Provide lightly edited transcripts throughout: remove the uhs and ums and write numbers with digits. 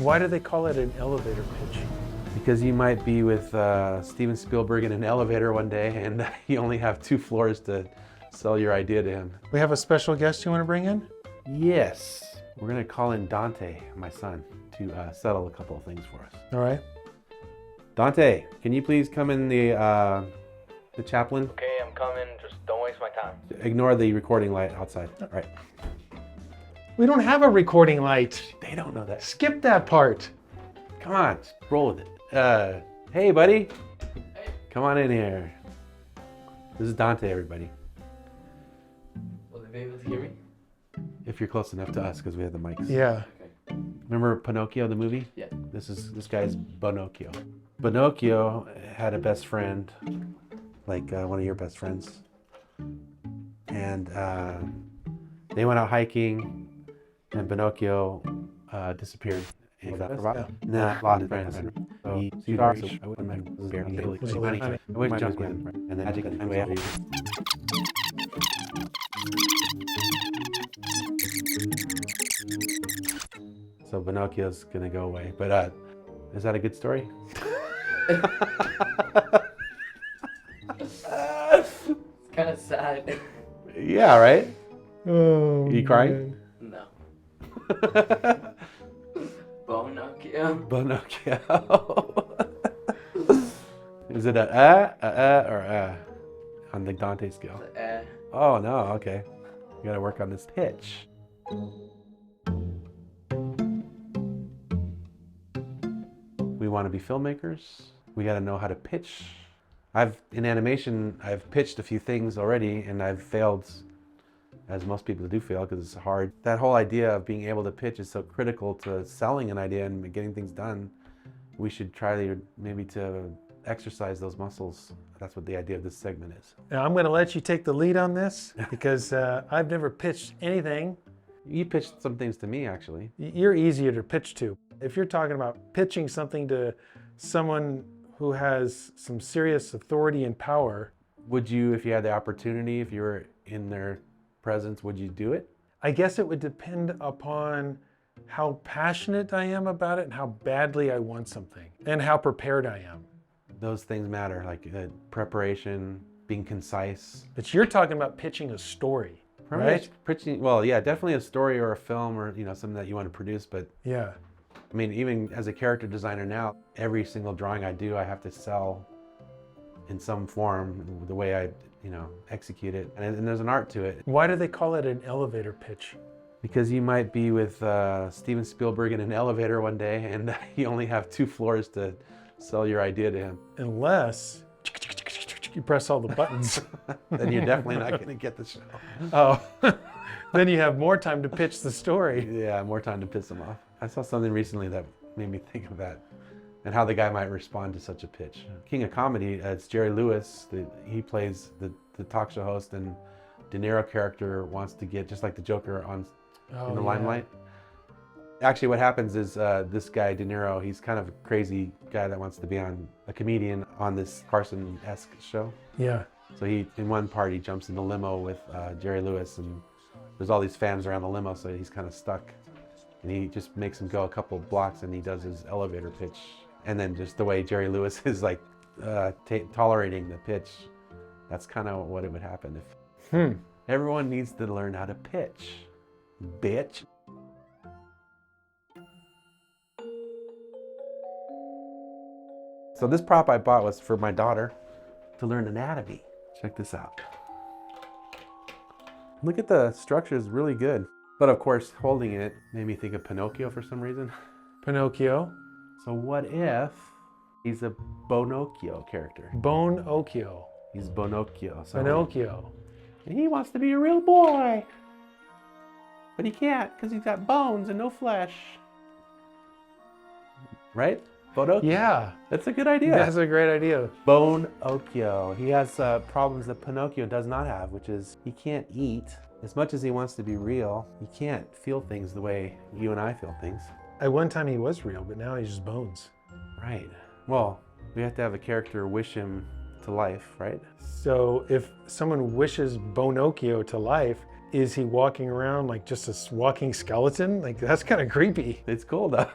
Why do they call it an elevator pitch? Because you might be with Steven Spielberg in an elevator one day and you only have 2 floors to sell your idea to him. We have a special guest you want to bring in? Yes. We're going to call in Dante, my son, to settle a couple of things for us. All right. Dante, can you please come in the chaplain? Okay, I'm coming. Just don't waste my time. Ignore the recording light outside. All right. We don't have a recording light. They don't know that. Skip that part. Come on, just roll with it. Hey, buddy. Hey. Come on in here. This is Dante, everybody. Will they be able to hear me? If you're close enough to us, because we have the mics. Yeah. Okay. Remember Pinocchio, the movie? Yeah. This guy's Pinocchio. Pinocchio had a best friend, like one of your best friends, and they went out hiking, and Pinocchio disappeared. And got forgotten. Nah, lost his friends. So he started to jump in, and then magic and way out. So Pinocchio's gonna go away, but is that a good story? It's kind of sad. Yeah, right? Oh, You crying? No. Bonocchio. Pinocchio. Is it a or on the Dante scale? Oh no, okay. You gotta work on this pitch. We want to be filmmakers. We got to know how to pitch. In animation, I've pitched a few things already and I've failed, as most people do fail because it's hard. That whole idea of being able to pitch is so critical to selling an idea and getting things done. We should try maybe to exercise those muscles. That's what the idea of this segment is. Now I'm going to let you take the lead on this because I've never pitched anything. You pitched some things to me, actually. You're easier to pitch to. If you're talking about pitching something to someone who has some serious authority and power. Would you, if you had the opportunity, if you were in their presence, would you do it? I guess it would depend upon how passionate I am about it and how badly I want something and how prepared I am. Those things matter, like preparation, being concise. But you're talking about pitching a story, right? Pitching, well, yeah, definitely a story or a film or something that you want to produce. But Yeah. I mean, even as a character designer now, every single drawing I do, I have to sell in some form the way I, execute it. And there's an art to it. Why do they call it an elevator pitch? Because you might be with Steven Spielberg in an elevator one day and you only have 2 floors to sell your idea to him. Unless you press all the buttons. Then you're definitely not going to get the show. Oh, then you have more time to pitch the story. Yeah, more time to piss him off. I saw something recently that made me think of that and how the guy might respond to such a pitch. King of Comedy, it's Jerry Lewis. He plays the talk show host, and De Niro character wants to get, just like the Joker, in the limelight. Actually, what happens is this guy, De Niro, he's kind of a crazy guy that wants to be a comedian on this Carson-esque show. Yeah. So in one part, he jumps in the limo with Jerry Lewis, and there's all these fans around the limo, so he's kind of stuck. And he just makes him go a couple blocks, and he does his elevator pitch. And then just the way Jerry Lewis is like tolerating the pitch, that's kind of what it would happen if everyone needs to learn how to pitch, bitch. So this prop I bought was for my daughter to learn anatomy. Check this out. Look at the structure, is really good. But of course, holding it made me think of Pinocchio for some reason. Pinocchio. So what if he's a Bonocchio character? Bonocchio. He's Bonocchio. So Pinocchio. And he wants to be a real boy. But he can't because he's got bones and no flesh. Right? Bonocchio? Yeah. That's a good idea. That's a great idea. Bonocchio. He has problems that Pinocchio does not have, which is he can't eat. As much as he wants to be real, he can't feel things the way you and I feel things. At one time he was real, but now he's just bones. Right. Well, we have to have a character wish him to life, right? So if someone wishes Bonocchio to life, is he walking around like just a walking skeleton? Like, that's kind of creepy. It's cool though.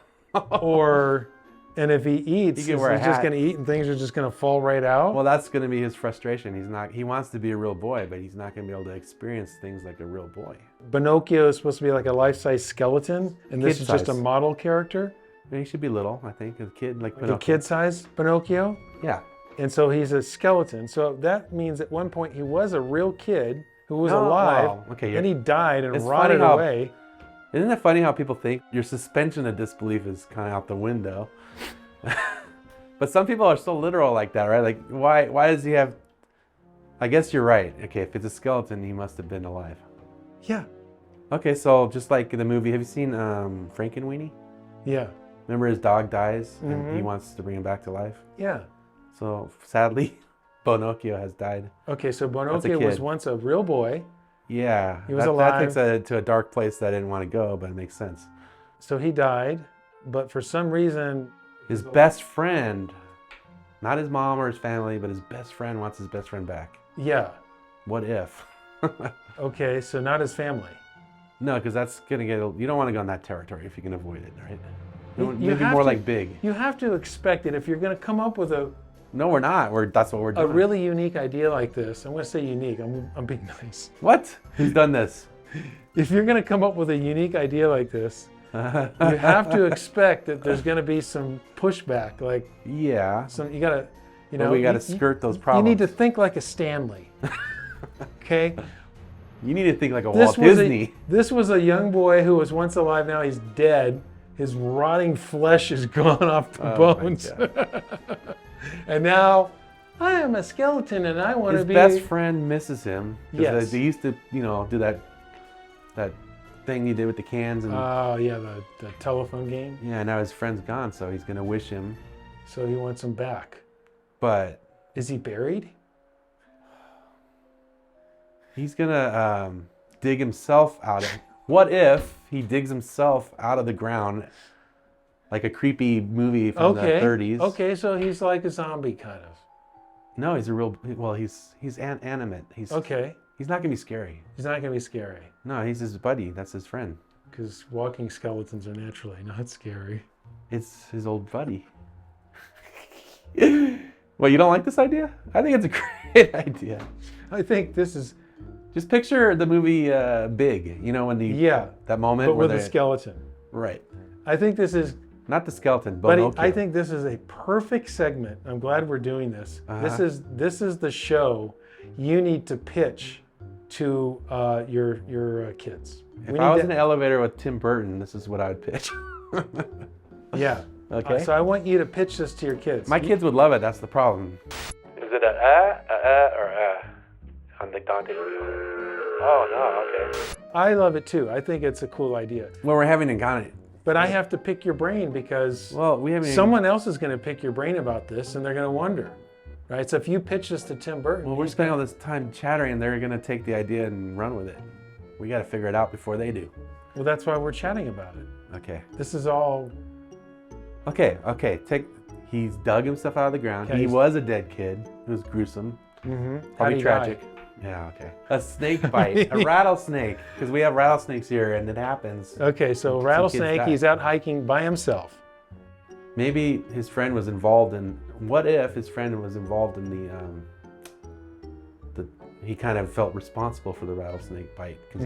And if he eats, He can he's wear a just hat. going to eat and things are just going to fall right out. Well, that's going to be his frustration. He wants to be a real boy, but he's not going to be able to experience things like a real boy. Pinocchio is supposed to be like a life-size skeleton, and this is just a Kid-size. model character, He should be little, I think, a kid like like a Pinocchio. kid-size Pinocchio. Yeah. And so he's a skeleton. So that means at one point he was a real kid who was No, alive, well, okay, and he died and it's rotted funny how- away. Isn't it funny how people think your suspension of disbelief is kind of out the window? But some people are so literal like that, right? Like, why does he have... I guess you're right. Okay, if it's a skeleton, he must have been alive. Yeah, Okay, so just like in the movie, have you seen Frankenweenie? yeah, Remember his dog dies and he Mhm. wants to bring him back to life? yeah. So sadly, Pinocchio has died. Okay, so Pinocchio was kid. once a real boy. Yeah, He was that alive. takes it to a dark place that I didn't want to go, but it makes sense. So he died, but for some reason, His best friend, not his mom or his family, but his best friend wants his best friend back. yeah. What if? Okay, so not his family. No, because that's gonna get. You don't want to go in that territory if you can avoid it, right? You Maybe have more to- like big. You have to expect it if you're going to come up with a No, we're not. That's what we're doing. really unique idea like this. I'm going to say unique. I'm being nice. What? Who's done this? If you're going to come up with a unique idea like this, you have to expect that there's going to be some pushback. Like Yeah. you got to, But we got to skirt those problems. You need to think like a Stanley. Okay. You need to think like a Walt Disney. This was a young boy who was once alive. Now he's dead. His rotting flesh is gone off the Oh my bones. God. And now I am a skeleton and I want to His be. best friend misses him. 'Cause Yes. They used to, do that thing he did with the cans, and Oh, yeah, the telephone game. yeah, now his friend's gone, so he's gonna wish him. So he wants him back. But Is he buried? he's gonna dig himself out of. What if he digs himself out of the ground, like a creepy movie from the 30s? Okay, so he's like a zombie kind of. No, he's a real. Well, he's animate. He's Okay. He's not gonna be scary. He's not going to be scary No, he's his buddy. That's his friend. because walking skeletons are naturally not scary. It's his old buddy. Well, you don't like this idea? I think it's a great idea. I think this is, Just picture the movie Big. You know when yeah, that moment but where with a they skeleton. right, I think this is, not the skeleton, buddy, Pinocchio. I think this is a perfect segment. I'm glad we're doing this. Uh-huh. This is the show you need to pitch to your kids. If I was in an elevator with Tim Burton, this is what I would pitch. Yeah. Okay. So I want you to pitch this to your kids. My kids would love it. That's the problem. Is it or on the Dante? Oh no. Okay. I love it too. I think it's a cool idea. Well, we're having a kind of. But I have to pick your brain because Well, we haven't. someone else is going to pick your brain about this and they're going to wonder. Right? So if you pitch this to Tim Burton, Well, we're spending all this time chattering, and they're gonna take the idea and run with it. We got to figure it out before they do. well, that's why we're chatting about it. Okay. This is all, Okay. He's dug himself out of the ground. Okay, He he's- was a dead kid. It was gruesome. how Probably do you tragic. die? Yeah. Okay. A snake bite. A rattlesnake. Because we have rattlesnakes here, and it happens. Okay, so kids rattlesnake, die. he's out hiking by himself. Maybe his friend was involved in. What if his friend was involved in the he kind of felt responsible for the rattlesnake bite because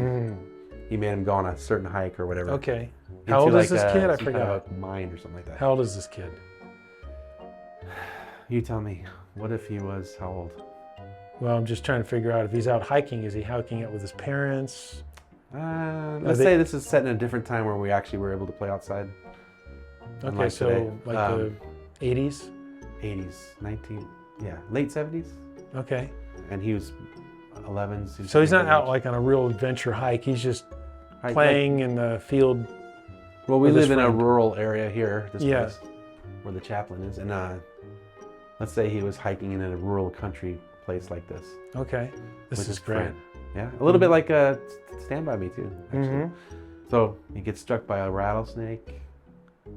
he made him go on a certain hike or whatever. Okay. into How old like is this kid? I some forgot. Kind of a mine or something like that. How old is this kid? You tell me. What if he was how old? Well, I'm just trying to figure out if he's out hiking, is he hiking out with his parents? Let's they- say this is set in a different time where we actually were able to play outside. Okay, Unlike so today. like the 80s? 80s, late 70s, Okay. and he was 11. So he's not out like on a real adventure hike. He's just playing in the field. Well, we with his live in a friend. rural area here, this Yeah. place, where the chaplain is, and let's say he was hiking in a rural country place like this. Okay. This with is his great. friend. Yeah, a little bit like Stand By Me too, actually. Mhm. So he gets struck by a rattlesnake.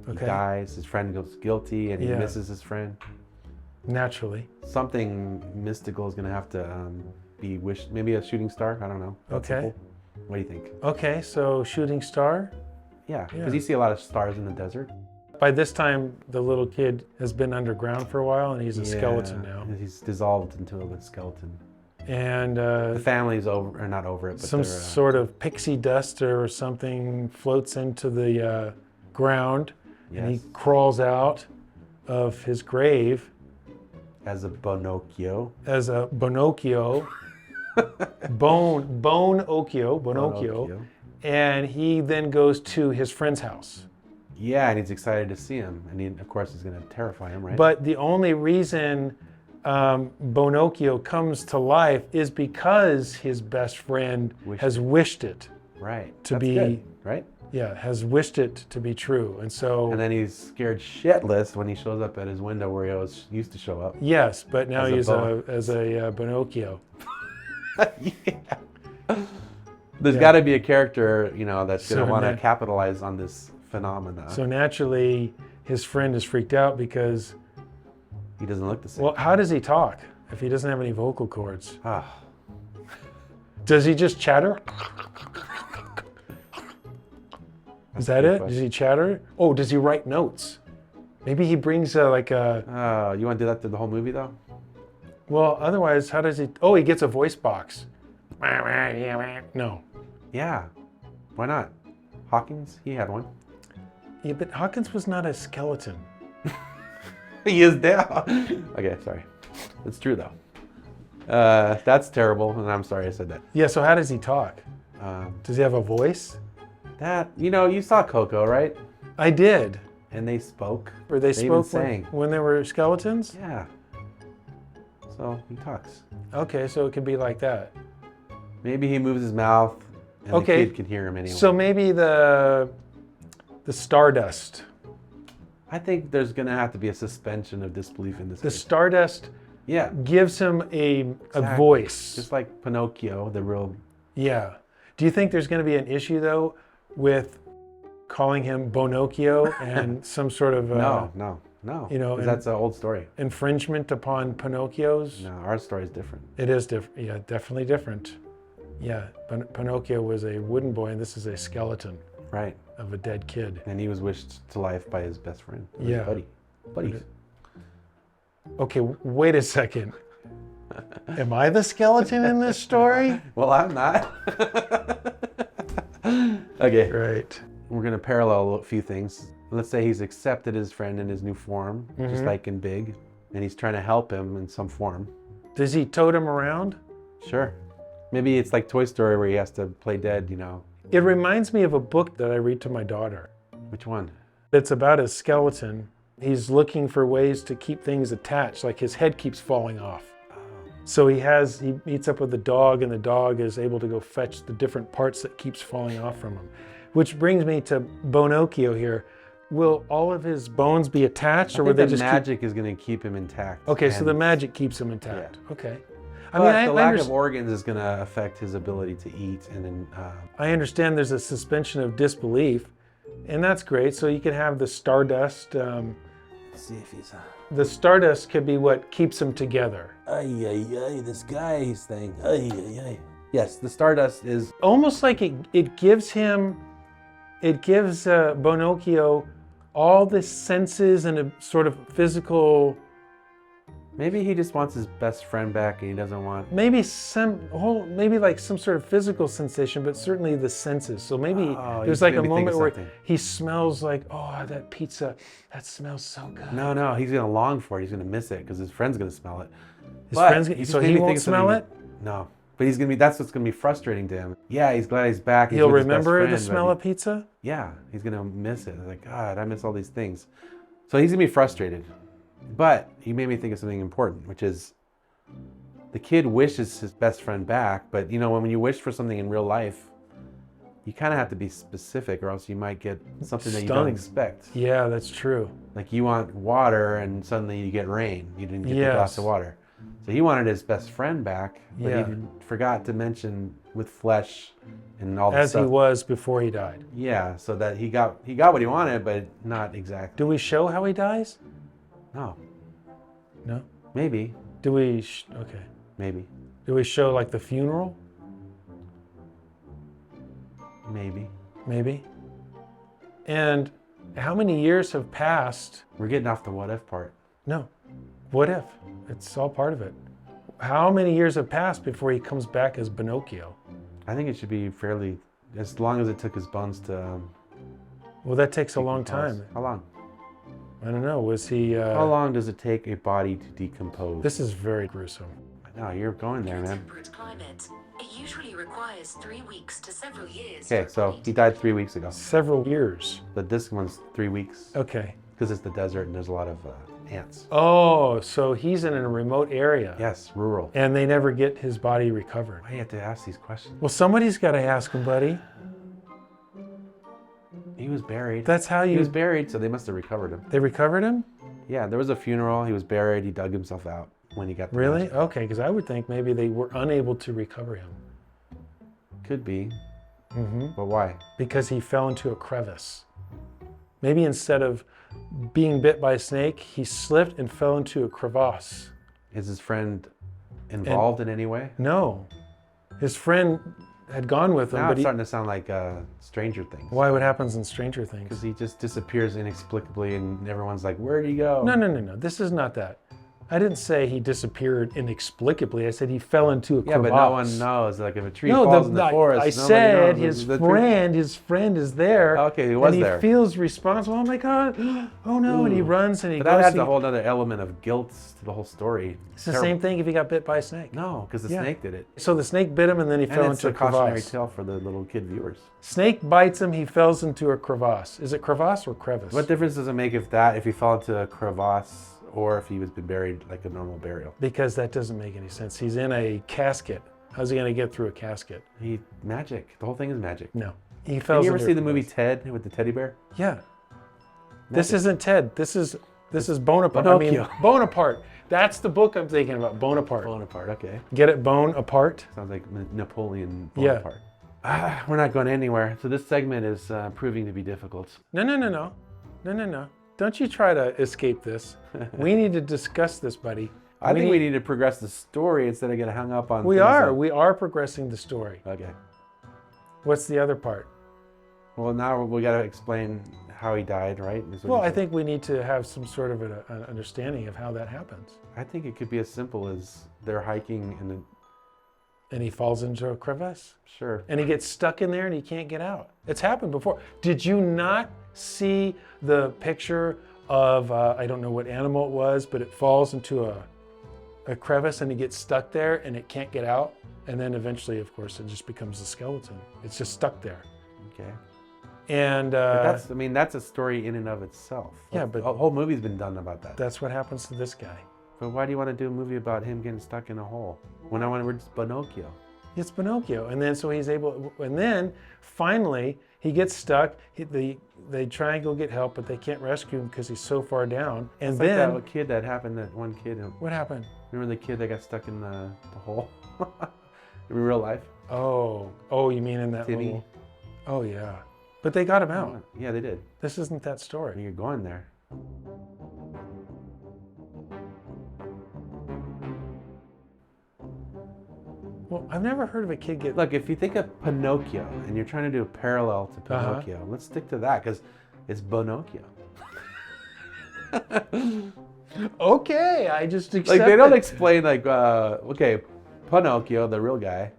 He Okay. dies. His friend goes guilty, and he Yeah. misses his friend. Naturally. Something mystical is going to have to be wished. Maybe a shooting star. I don't know. That's Okay. simple. What do you think? Okay, so shooting star. Yeah, Yeah. because you see a lot of stars in the desert. by this time, the little kid has been underground for a while, and he's a skeleton now. He's dissolved into a skeleton. And The family's over, or not over it, but some they're, sort of pixie dust or something floats into the ground, and he yes, crawls out of his grave as a Bonocchio. as a Bonocchio, Bonocchio, and he then goes to his friend's house. Yeah, and he's excited to see him, and he, of course, is going to terrify him, right? But the only reason Bonocchio comes to life is because his best friend has wished it right, to that's be, good, right? Yeah, has wished it to be true, and so. And then he's scared shitless when he shows up at his window where he always used to show up. Yes, but now As a he's a Bonocchio. Yeah. There's got to be a character, you know, that's going So to want to na- capitalize on this phenomena. So naturally, his friend is freaked out because, He doesn't look the same. well, how does he talk if he doesn't have any vocal cords? Ah, Does he just chatter? Is that a good it? Does he chatter? Oh, does he write notes? Maybe he brings like a. you want to do that through the whole movie, though? Well, otherwise, how does he? Oh, he gets a voice box. No. Yeah. Why not? Hawkins, he had one. Yeah, but Hawkins was not a skeleton. He is now. Okay, sorry. It's true, though. That's terrible, and I'm sorry I said that. Yeah. So how does he talk? Does he have a voice? That, you know, you saw Coco, right? I did. And they spoke. Or they even spoke sang. when they were skeletons? Yeah. So he talks. Okay, so it could be like that. Maybe he moves his mouth, and Okay. the kid can hear him anyway. So maybe the stardust. I think there's going to have to be a suspension of disbelief in this The kid. stardust Yeah, gives him a Exactly. voice. just like Pinocchio, the real... Yeah. Do you think there's going to be an issue though with calling him Bonocchio and some sort of No. you know, 'Cause and- that's an old story. infringement upon Pinocchio's? No, our story is different. It is different. Yeah, definitely different. Yeah, Pinocchio was a wooden boy, and this is a skeleton Right. of a dead kid. And he was wished to life by his best friend. Or Yeah. His buddies. Okay, wait a second. Am I the skeleton in this story? Well, I'm not. Okay. Right. We're going to parallel a few things. Let's say he's accepted his friend in his new form, just like in Big, and he's trying to help him in some form. Does he tote him around? Sure. Maybe it's like Toy Story where he has to play dead, you know. It reminds me of a book that I read to my daughter. Which one? It's about a skeleton. He's looking for ways to keep things attached, like his head keeps falling off. So he meets up with the dog, and the dog is able to go fetch the different parts that keeps falling off from him. Which brings me to Bonocchio here. Will all of his bones be attached, or I will think they the just magic is going to keep him intact. Okay, so And- the magic keeps him intact. Okay. I But mean, the lack of organs is going to affect his ability to eat, and then I understand there's a suspension of disbelief, and that's great. So you can have the stardust. let's see if he's. The stardust could be what keeps them together. This guy he's saying. Yes, the stardust is. Almost like it gives Bonocchio all the senses and a sort of physical, Maybe he just wants his best friend back, and he doesn't want. maybe like some sort of physical sensation, but certainly the senses. So maybe Oh, there's you like made a me think moment of where something. he smells like, oh, that pizza, that smells so good. No, he's going to long for it. He's going to miss it because his friend's going to smell it. His But friends, just so made he me think won't of smell it. something- No, but he's going to be. That's what's going to be frustrating to him. Yeah, he's glad he's back. He's He'll with his best remember the friend, smell but of pizza. Yeah, he's going to miss it. Like, God, I miss all these things. So he's going to be frustrated. But he made me think of something important, which is the kid wishes his best friend back. But, you know, when you wish for something in real life, you kind of have to be specific, or else you might get something that you don't Stung. expect. Yeah, that's true. Like you want water and suddenly you get rain. You didn't get the glass Yes. of water. So he wanted his best friend back, but Yeah. he forgot to mention with flesh and all the As stuff. he was before he died. Yeah, so that he got what he wanted, but not exactly. Do we show how he dies? No, No. maybe, Do we? Okay. maybe, Do we show like the funeral? maybe. Maybe. And How many years have passed? We're getting off the what if part. No. What if? It's all part of it. How many years have passed before he comes back as Pinocchio? I think it should be fairly, as long as it took his bones to. Well, that takes a long time. How long? I don't know. Was he? How long does it take a body to decompose? This is very gruesome. No, you're going there, man. Temperate climate. It usually requires 3 weeks to several years. Okay, so he died 3 weeks ago. Several years. But this one's 3 weeks Okay. because it's the desert and there's a lot of ants. Oh, so he's in a remote area. Yes, rural. And they never get his body recovered. Why do you have to ask these questions? Well, somebody's got to ask him, buddy. He was buried. That's how He was you. buried, so they must have recovered him. They recovered him? Yeah, there was a funeral. He was buried. He dug himself out when he got the Really? message. Okay, because I would think maybe they were unable to recover him. Could be, Mm-hmm. but why? Because he fell into a crevice. Maybe instead of being bit by a snake, he slipped and fell into a crevasse. Is his friend involved in any way? No. His friend had gone with him, Now but it's he, starting to sound like Stranger Things. why? What happens in Stranger Things? Because he just disappears inexplicably and everyone's like, where'd he go? No. This is not that. I didn't say he disappeared inexplicably. I said he fell into a Yeah, crevasse. but no one knows. Like if a tree No, falls in the I forest, nobody said knows. his The tree- friend is there. Okay, he was and there. he feels responsible. Oh my God! Oh no! And he Ooh. runs and he But goes. that adds he- a whole other element of guilt to the whole story. it's the same thing if he got bit by a snake. No, because the Yeah. snake did it. So the snake bit him and then he fell And it's into a a cautionary crevasse. tale for the little kid viewers. Snake bites him. He falls into a crevasse. Is it crevasse or crevice? What difference does it make if he fell into a crevasse or if he was been buried like a normal burial? Because that doesn't make any sense. He's in a casket. How's he going to get through a casket? Magic. The whole thing is magic. No. He fell. Did you ever see the movie Ted with the teddy bear? Yeah. This Magic. isn't Ted. This is Bonaparte. I mean, Pinocchio. Bonaparte. That's the book I'm thinking about. Bonaparte. Falling apart. Okay. Get it? Bone apart. Sounds like Napoleon Yeah. Bonaparte. We're not going anywhere. So this segment is proving to be difficult. No. Don't you try to escape this. We need to discuss this, buddy. I think we need to progress the story instead of getting hung up on. We things are. that- We are progressing the story. Okay. What's the other part? Well, now we got to explain how he died, right? Is what Well, you I said. think we need to have some sort of an understanding of how that happens. I think it could be as simple as they're hiking and then, And he falls into a crevice. sure. And he gets stuck in there and he can't get out. It's happened before. Did you not see the picture of, I don't know what animal it was, but it falls into a crevice and it gets stuck there and it can't get out? And then eventually, of course, it just becomes a skeleton. It's just stuck there. Okay. And But that's a story in and of itself. Yeah, but- a whole movie's been done about that. that's what happens to this guy. But why do you want to do a movie about him getting stuck in a hole when I want to just Pinocchio? It's Pinocchio. And then so he's able, and then finally he gets stuck. They try and go get help, but they can't rescue him because he's so far down. And It's then, like that kid that happened, that one kid. what happened? Remember the kid that got stuck in the hole? In real life? Oh, you mean in that Timmy? little, oh yeah. But they got him out. Yeah, they did. This isn't that story. You're going there. Well, I've never heard of a kid get, Look, if you think of Pinocchio and you're trying to do a parallel to Uh-huh. Pinocchio, let's stick to that because it's Bonocchio. okay, I just accept Like they don't it. explain okay, Pinocchio, the real guy,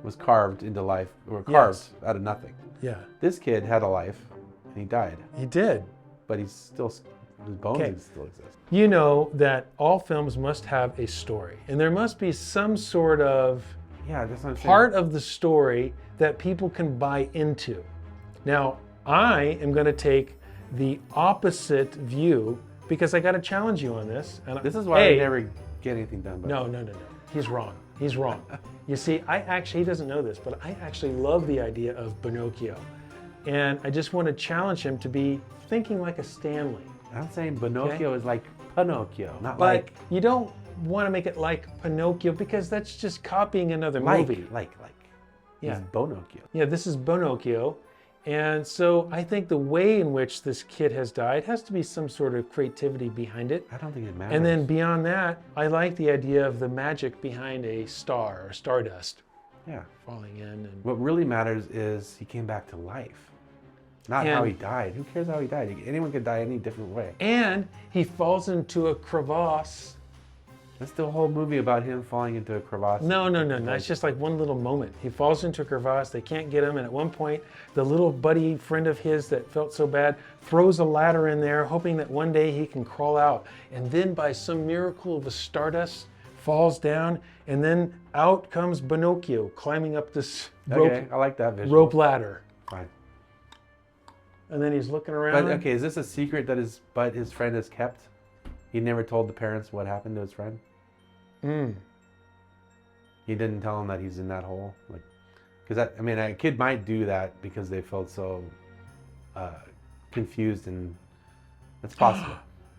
was carved into life or carved Yes. out of nothing. Yeah, This kid had a life and he died, he did. but his bones Okay. still exist. You know that all films must have a story, and there must be some sort of Yeah, that's what I'm saying. part of the story that people can buy into. Now, I am going to take the opposite view because I got to challenge you on this. And This is why I never get anything done. But No. He's wrong. He's wrong. You see, he doesn't know this, but I actually love the idea of Pinocchio. And I just want to challenge him to be thinking like a Stanley. I'm saying Pinocchio is like Pinocchio, not But like you don't want to make it like Pinocchio because that's just copying another movie. like. Yeah. He's Bonocchio. Yeah, this is Pinocchio. And so I think the way in which this kid has died has to be some sort of creativity behind it. I don't think it matters. And then beyond that, I like the idea of the magic behind a star or stardust yeah. falling in. And What really matters is he came back to life. Not And- how he died. Who cares how he died? Anyone could die any different way. And he falls into a crevasse. That's the whole movie about him falling into a crevasse. No. It's just like one little moment. He falls into a crevasse. They can't get him. And at one point, the little buddy friend of his that felt so bad throws a ladder in there, hoping that one day he can crawl out. And then by some miracle of the stardust, falls down. And then out comes Pinocchio climbing up this Okay, I like that visual. rope ladder. Fine. And then he's looking around. But okay, is this a secret that his friend has kept? He never told the parents what happened to his friend? He didn't tell them that he's in that hole? Like, because a kid might do that because they felt so confused, and that's possible.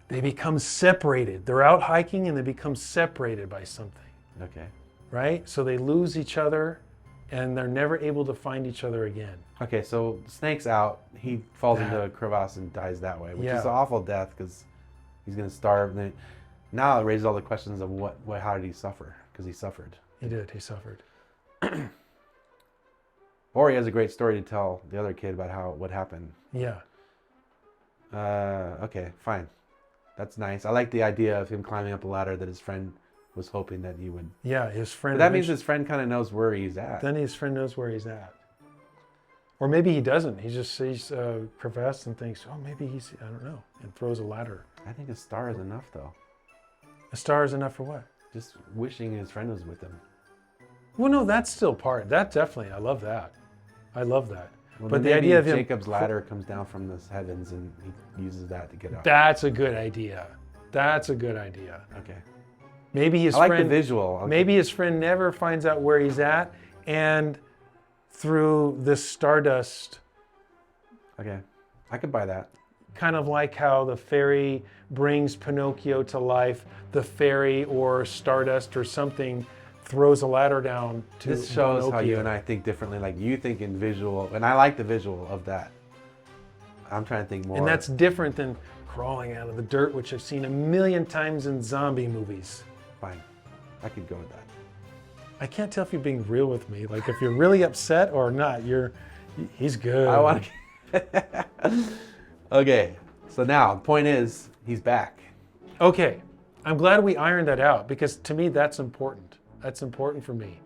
They become separated. They're out hiking and they become separated by something, Okay. right? So they lose each other and they're never able to find each other again. Okay, so Snake's out. He falls into a crevasse and dies that way, which Yeah. is an awful death because he's going to starve. And then, now it raises all the questions of how did he suffer? Because he suffered. He did. He suffered. Or he has a great story to tell the other kid about what happened. Yeah. Okay, fine. That's nice. I like the idea of him climbing up a ladder that his friend was hoping that he would. Yeah. His friend. But that means his friend kind of knows where he's at. Then his friend knows where he's at. Or maybe he doesn't. He just sees a crevasse and thinks, oh, maybe he's, I don't know, and throws a ladder. I think a star is enough, though. A star is enough for what? Just wishing his friend was with him. Well, no, that's still part. That definitely, I love that. I love that. Well, but then the maybe idea of him. Jacob's ladder comes down from the heavens and he uses that to get out. That's a good idea. That's a good idea. Okay. Maybe his I like friend. the visual. Okay. Maybe his friend never finds out where he's at, and through this stardust, Okay. I could buy that. kind of like how the fairy brings Pinocchio to life, the fairy or stardust or something throws a ladder down to This shows how Pinocchio. you and I think differently. Like you think in visual, and I like the visual of that. I'm trying to think more. And that's different than crawling out of the dirt, which I've seen a million times in zombie movies. fine. I could go with that. I can't tell if you're being real with me. Like if you're really upset or not. He's good. I want to. Okay. So now the point is he's back. Okay, I'm glad we ironed that out because to me that's important. That's important for me.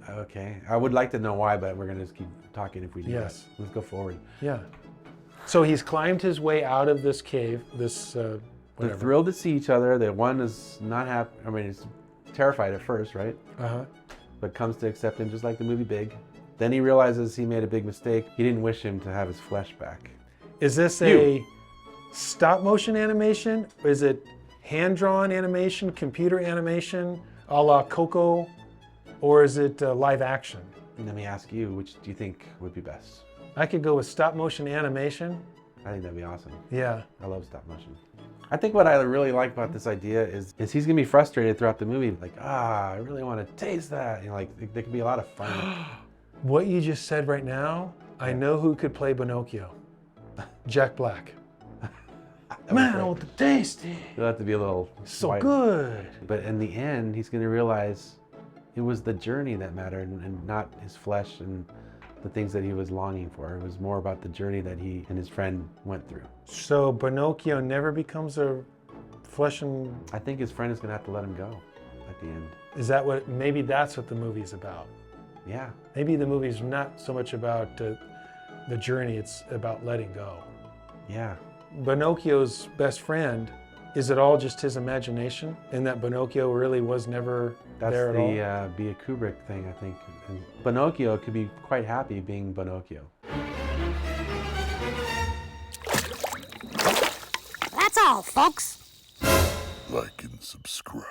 Okay. I would like to know why, but we're gonna just keep talking if we do Yes. that. Let's go forward. Yeah. So he's climbed his way out of this cave, this They're whatever. thrilled to see each other. The one is not happy. I mean, he's terrified at first, right? Uh-huh. But comes to accept him just like the movie Big. Then he realizes he made a big mistake. He didn't wish him to have his flesh back. Is this a stop motion animation? Is it hand-drawn animation, computer animation, a la Coco? Or is it live action? And let me ask you, which do you think would be best? I could go with stop motion animation. I think that'd be awesome. Yeah. I love stop motion. I think what I really like about this idea is he's gonna be frustrated throughout the movie. Like, I really want to taste that. You know, like there could be a lot of fun. What you just said right now, I know who could play Pinocchio. Jack Black. Man, I want the taste. You'll have to be a little So white. good. But in the end, he's gonna realize it was the journey that mattered and not his flesh and the things that he was longing for. It was more about the journey that he and his friend went through. So Pinocchio never becomes a flesh and... I think his friend is gonna have to let him go at the end. Is that what... Maybe that's what the movie's about. Yeah. Maybe the movie's not so much about the journey, it's about letting go. Yeah. Pinocchio's best friend, is it all just his imagination? And that Pinocchio really was never That's there at all? the be a Kubrick thing, I think. And Pinocchio could be quite happy being Pinocchio. That's all, folks. Like and subscribe.